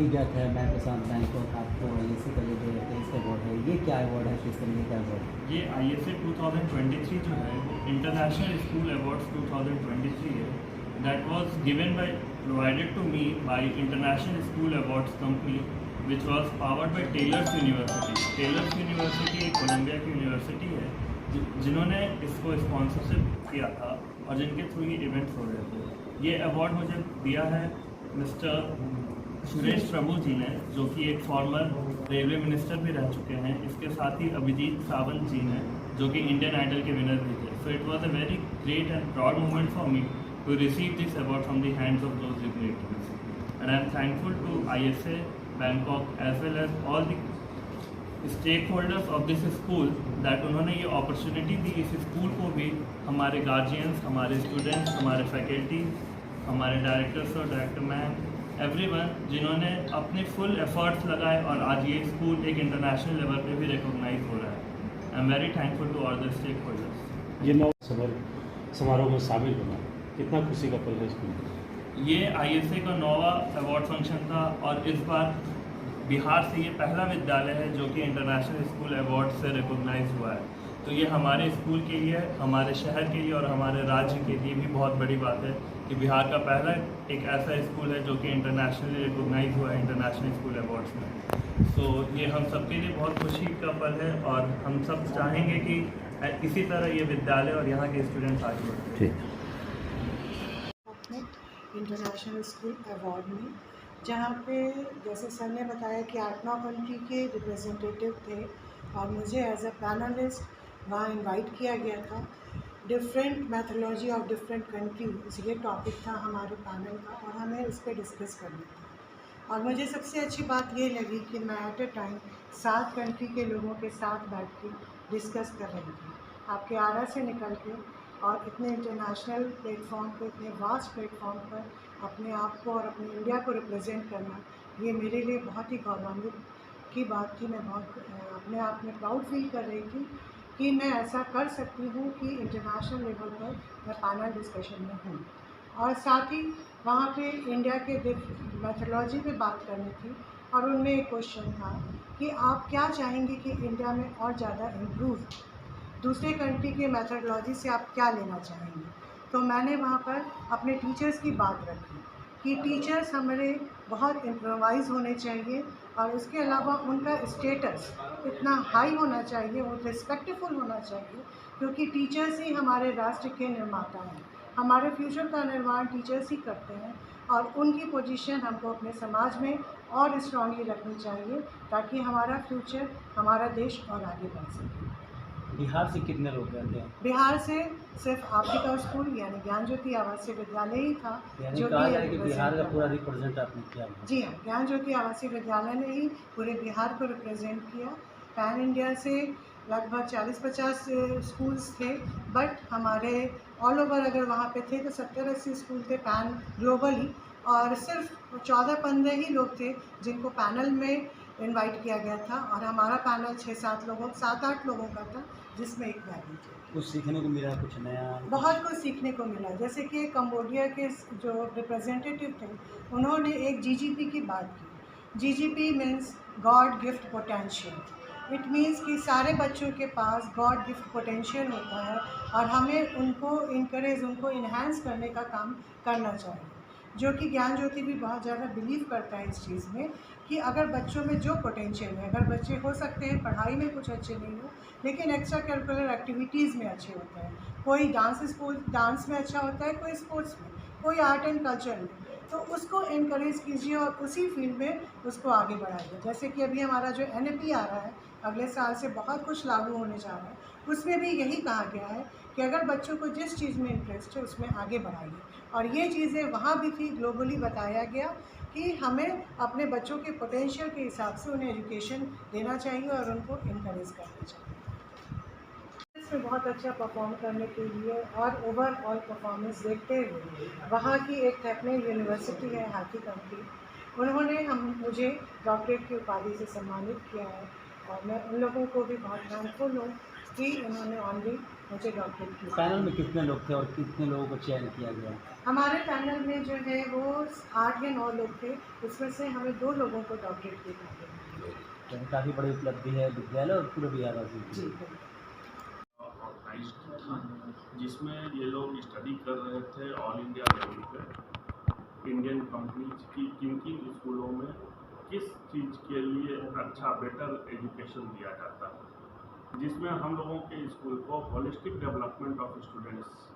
व्यक्तिगत है मैं प्रशांत बैंकॉक आपको ISA का जो टेस्ट अवार्ड है, ये क्या अवार्ड है, किस तरीके का अवार्ड है? ये ISA 2023 जो है वो इंटरनेशनल स्कूल अवार्ड्स 2023 है। That was given by provided to me by international school awards company which was powered by Taylor's university. Taylor's university एक कोलंबिया की यूनिवर्सिटी है जिन्होंने इसको स्पॉन्सरशिप किया था और जिनके थ्रू ये इवेंट्स हो रहे थे। ये अवार्ड मुझे दिया है मिस्टर सुरेश प्रभु जी ने, जो कि एक फॉर्मर रेलवे मिनिस्टर भी रह चुके हैं। इसके साथ ही अभिजीत सावंत जी ने, जो कि इंडियन आइडल के विनर भी थे। So it was a very great and proud moment for me to receive this award from the hands of those dignitaries and I am thankful to ISA Bangkok as well as all the stake holders of this school that उन्होंने ये opportunity दी इस school को भी, हमारे guardians, हमारे students, हमारे faculty, हमारे directors और डायरेक्टर मैम, एवरीवन जिन्होंने अपने फुल एफर्ट्स लगाए और आज ये स्कूल एक इंटरनेशनल लेवल पे भी रिकॉग्नाइज हो रहा है। I am very thankful to all the stake holders. ये समारोह में शामिल होना कितना खुशी का पल है इसमें? ये ISA का 9वां अवार्ड फंक्शन था और इस बार बिहार से ये पहला विद्यालय है जो कि इंटरनेशनल स्कूल अवार्ड से रिकॉग्नाइज हुआ है। तो ये हमारे स्कूल के लिए, हमारे शहर के लिए और हमारे राज्य के लिए भी बहुत बड़ी बात है कि बिहार का पहला एक ऐसा स्कूल है जो कि इंटरनेशनली रिकॉग्नाइज हुआ है इंटरनेशनल स्कूल अवार्ड्स में। तो ये हम सबके लिए बहुत खुशी का पल है और हम सब चाहेंगे कि इसी तरह ये विद्यालय और यहाँ के स्टूडेंट्स आगे बढ़ें। इंटरनेशनल स्कूल अवार्ड में, जहाँ पे जैसे सर ने बताया कि 8-9 कंट्री के रिप्रेजेंटेटिव थे और मुझे एज अ पैनलिस्ट वहाँ इनवाइट किया गया था। Different mythology of different countries ये टॉपिक था हमारे पैनल का और हमें इस पर डिस्कस करना था। और मुझे सबसे अच्छी बात ये लगी कि मैं एट ए टाइम 7 कंट्री के लोगों के साथ बैठ के डिस्कस कर रही थी। आपके आरा से निकल के और इतने इंटरनेशनल प्लेटफॉर्म पर, इतने वास्ट प्लेटफॉर्म पर अपने आप को और अपने इंडिया को रिप्रेजेंट करना, ये मेरे लिए बहुत ही गौरवान्वित की बात थी। मैं बहुत अपने आप में प्राउड फील कर रही थी कि मैं ऐसा कर सकती हूँ कि इंटरनेशनल लेवल पर मैं पैनल डिस्कशन में हूँ। और साथ ही वहाँ पे इंडिया के मैथोलॉजी पे बात करनी थी और उनमें एक क्वेश्चन था कि आप क्या चाहेंगे कि इंडिया में और ज़्यादा इम्प्रूव, दूसरे कंट्री के मैथोलॉजी से आप क्या लेना चाहेंगे। तो मैंने वहाँ पर अपने टीचर्स की बात रखी कि टीचर्स हमारे बहुत इम्प्रोवाइज़ होने चाहिए और उसके अलावा उनका स्टेटस इतना हाई होना चाहिए, वो रिस्पेक्टफुल होना चाहिए, क्योंकि टीचर्स ही हमारे राष्ट्र के निर्माता हैं। हमारे फ्यूचर का निर्माण टीचर्स ही करते हैं और उनकी पोजीशन हमको अपने समाज में और स्ट्रांगली रखनी चाहिए ताकि हमारा फ्यूचर, हमारा देश और आगे बढ़ सके। बिहार से कितने लोग गए थे? बिहार से सिर्फ आपका स्कूल यानी ज्ञान ज्योति आवासीय विद्यालय ही था जो कि बिहार का पूरा रिप्रेजेंट आपने किया। जी हाँ, ज्ञान ज्योति आवासीय विद्यालय ने ही पूरे बिहार को रिप्रेजेंट किया। पैन इंडिया से लगभग 40-50 स्कूल्स थे, बट हमारे ऑल ओवर अगर वहाँ पे थे तो 70-80 स्कूल थे पैन ग्लोबली, और सिर्फ 14-15 ही लोग थे जिनको पैनल में इनवाइट किया गया था और हमारा पैनल 7-8 लोगों का था जिसमें एक मैं भी थी। कुछ सीखने को मिला, कुछ नया? बहुत कुछ सीखने को मिला। जैसे कि कंबोडिया के जो रिप्रेजेंटेटिव थे उन्होंने एक GGP की बात की। GGP means God gift potential. It means कि सारे बच्चों के पास गॉड गिफ्ट पोटेंशियल होता है और हमें उनको इनकरेज, उनको इन्हांस करने का काम करना चाहिए, जो कि ज्ञान ज्योति भी बहुत ज़्यादा बिलीव करता है इस चीज़ में कि अगर बच्चों में जो पोटेंशियल है, अगर बच्चे हो सकते हैं पढ़ाई में कुछ अच्छे नहीं हो लेकिन एक्स्ट्रा करिकुलर एक्टिविटीज़ में अच्छे होते हैं, कोई डांस में अच्छा होता है, कोई स्पोर्ट्स में, कोई आर्ट एंड कल्चर में, तो उसको इनकरेज कीजिए और उसी फील्ड में उसको आगे बढ़ाइए। जैसे कि अभी हमारा जो NAP आ रहा है, अगले साल से बहुत कुछ लागू होने जा रहा है, उसमें भी यही कहा गया है कि अगर बच्चों को जिस चीज़ में इंटरेस्ट है उसमें आगे बढ़ाइए। और ये चीज़ें वहाँ भी थी, ग्लोबली बताया गया कि हमें अपने बच्चों के पोटेंशियल के हिसाब से उन्हें एजुकेशन देना चाहिए और उनको इनकरेज करना चाहिए। इसमें बहुत अच्छा परफॉर्म करने के लिए और ओवरऑल परफॉर्मेंस देखते हुए वहाँ की एक टेक्निकल यूनिवर्सिटी है हाथी कंपनी, उन्होंने मुझे डॉक्टरेट की उपाधि से सम्मानित किया है और मैं उन लोगों को भी बहुत थैंकफुल हूँ कि उन्होंने ऑनली मुझे डॉक्टरेट किया। पैनल में कितने लोग थे और कितने लोगों को चयन किया गया? हमारे पैनल में जो है वो 8 या 9 लोग थे, उसमें से हमें 2 लोगों को डॉक्टरेट की मिली। तो काफ़ी बड़ी उपलब्धि है विद्यालय और पूरे बिहारवासी की। जी ऑर्गेनाइज्ड था, जिसमें ये लोग स्टडी कर रहे थे ऑल इंडिया लेवल पे इंडियन कंपनीज की किन किन स्कूलों में किस चीज़ के लिए अच्छा बेटर एजुकेशन दिया जाता है, जिसमें हम लोगों के स्कूल को होलिस्टिक डेवलपमेंट ऑफ स्टूडेंट्स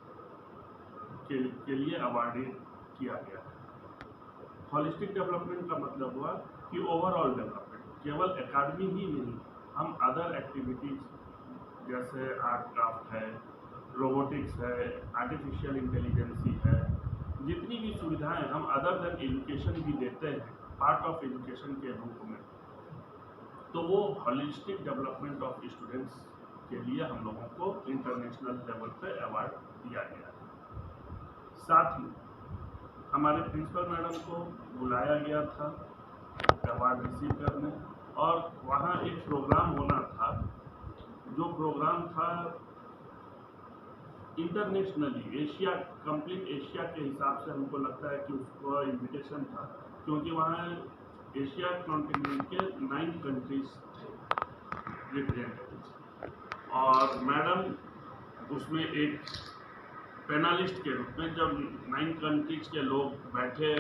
के लिए अवार्डेड किया गया है। होलिस्टिक डेवलपमेंट का मतलब हुआ कि ओवरऑल डेवलपमेंट, केवल एकेडमी ही नहीं, हम अदर एक्टिविटीज़ जैसे आर्ट क्राफ्ट है, रोबोटिक्स है, आर्टिफिशियल इंटेलिजेंसी है, जितनी भी सुविधाएं हम अदर देन एजुकेशन भी देते हैं पार्ट ऑफ एजुकेशन के रूप में, तो वो होलिस्टिक डेवलपमेंट ऑफ स्टूडेंट्स के लिए हम लोगों को इंटरनेशनल लेवल पे अवार्ड दिया गया है। साथ ही हमारे प्रिंसिपल मैडम को बुलाया गया था अवार्ड रिसीव करने, और वहाँ एक प्रोग्राम होना था, जो प्रोग्राम था इंटरनेशनली एशिया, कंप्लीट एशिया के हिसाब से हमको लगता है कि उसको इन्विटेशन था, क्योंकि वहाँ एशिया कॉन्टिनेंट के 9 कंट्रीज थे रिप्रेजेंटेटिव्स, और मैडम उसमें एक पैनलिस्ट के रूप में, जब 9 कंट्रीज के लोग बैठे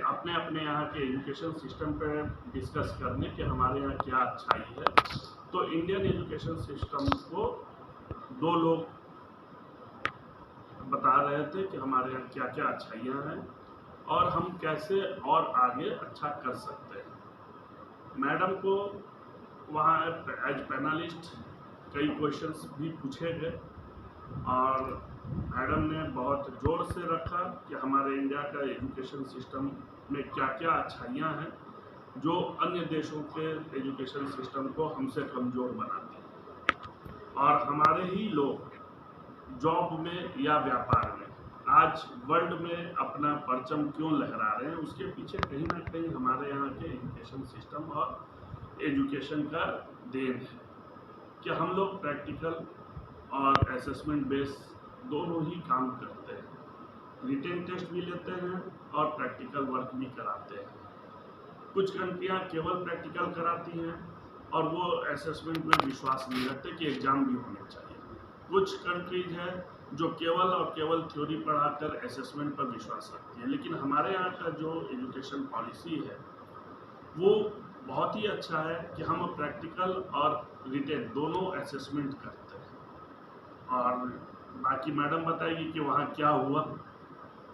अपने अपने यहाँ के एजुकेशन सिस्टम पे डिस्कस करने कि हमारे यहाँ क्या अच्छाई है, तो इंडियन एजुकेशन सिस्टम को 2 लोग बता रहे थे कि हमारे यहाँ क्या क्या अच्छाइयाँ हैं और हम कैसे और आगे अच्छा कर सकते हैं। मैडम को वहाँ एज पैनलिस्ट कई क्वेश्चंस भी पूछे गए, और मैडम ने बहुत जोर से रखा कि हमारे इंडिया का एजुकेशन सिस्टम में क्या क्या अच्छाइयाँ हैं जो अन्य देशों के एजुकेशन सिस्टम को हमसे कमज़ोर बनाती हैं, और हमारे ही लोग जॉब में या व्यापार में आज वर्ल्ड में अपना परचम क्यों लहरा रहे हैं, उसके पीछे कहीं ना कहीं हमारे यहाँ के एजुकेशन सिस्टम और एजुकेशन का देन है कि हम लोग प्रैक्टिकल और असेसमेंट बेस दोनों ही काम करते हैं, रिटेन टेस्ट भी लेते हैं और प्रैक्टिकल वर्क भी कराते हैं। कुछ कंट्रियाँ केवल प्रैक्टिकल कराती हैं और वो असेसमेंट में विश्वास नहीं रखते कि एग्ज़ाम भी होने चाहिए। कुछ कंट्रीज हैं जो केवल और केवल थ्योरी पढ़ाकर असेसमेंट पर विश्वास रखती है, लेकिन हमारे यहाँ का जो एजुकेशन पॉलिसी है वो बहुत ही अच्छा है कि हम प्रैक्टिकल और रिटेन दोनों असेसमेंट करते हैं। और बाकी मैडम बताएगी कि वहाँ क्या हुआ।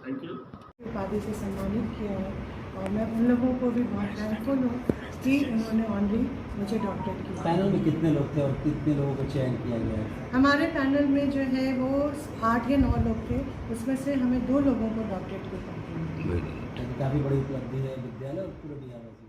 Thank you. उपाधि से सम्मानित किया है, और मैं उन लोगों को भी बहुत थैंकफुल हूँ कि उन्होंने ऑनली मुझे डॉक्टरेट किया। पैनल में कितने लोग थे और कितने लोगों को चयन किया गया है? हमारे पैनल में जो है वो 8 या 9 लोग थे, उसमें से हमें 2 लोगों को डॉक्टरेट की मिली। काफ़ी बड़ी उपलब्धि है विद्यालय और पूरे बिहारवासी